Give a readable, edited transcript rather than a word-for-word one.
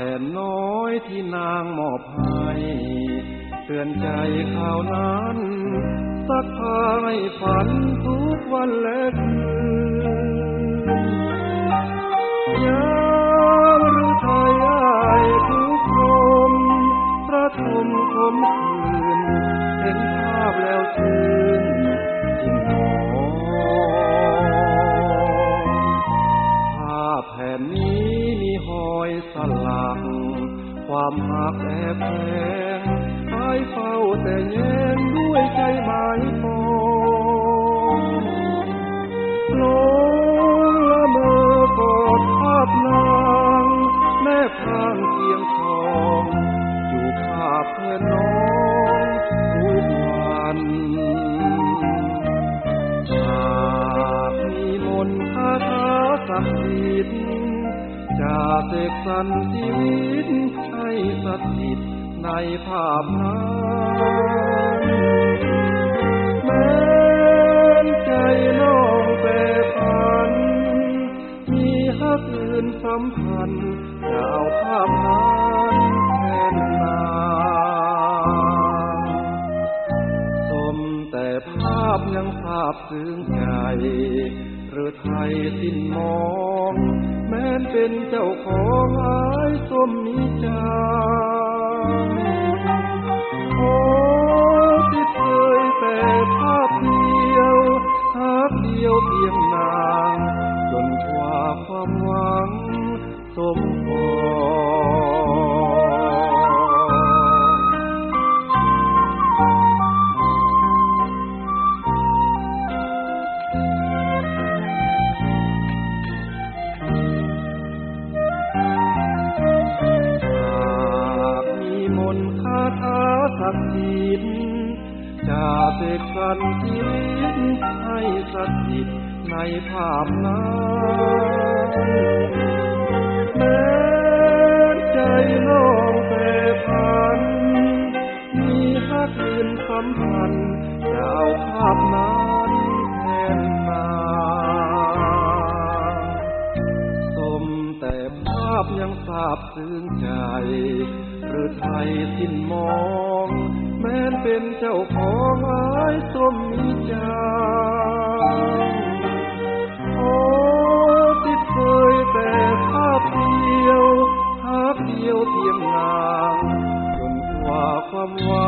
แผ่นน้อยที่นางมอบให้เตือนใจข่าวนั้นซักผ้าให้ฝันทุกวันและคืนยามฤทัยอ้ายทุกลมประทมคมคืนเห็นภาพแล้วชื่นยิ่งหอภาพแผ่นนี้มีหอยสลักความหักแอบแฝงคอยเฝ้าแต่แย้งด้วยใจหมายปองลงละเมอกอดภาพนางแนบข้างเคียงทองอยู่ภาพเพื่อนน้องทุกวันหากมีมนต์คาถาศักดิ์สิทธิ์จะเสกสรรชีวิตให้สถิตในภาพนั้นแม้ใจน้องแปรผันมีฮักอื่นสัมพันธ์จะเอาภาพนั้นแทนนางสมแต่ภาพยังภาพซึ้งใจหรือไทยสิ้นมองแม้นเป็นเจ้าของหายสมมีใจขอที่เคยแต่ภาพเดียวฮักเดียวเพียงนางจนกว่าความหวังสมปศักดิ์สิทธิ์จะเสกสรรชีวิตให้สถิตในภาพนั้นแม้ใจน้องแปรผันมีฮักอื่นสัมพันธ์จะเอาภาพนั้นแทนนางสมแต่ภาพยังทราบซึ้งใจหรือไทยสิ้นมองแม้นเป็นเจ้าของหายสมมีใจขอติดเคยแต่ภาพเดียวฮักเดียวเพียงนางจนกว่าความหวั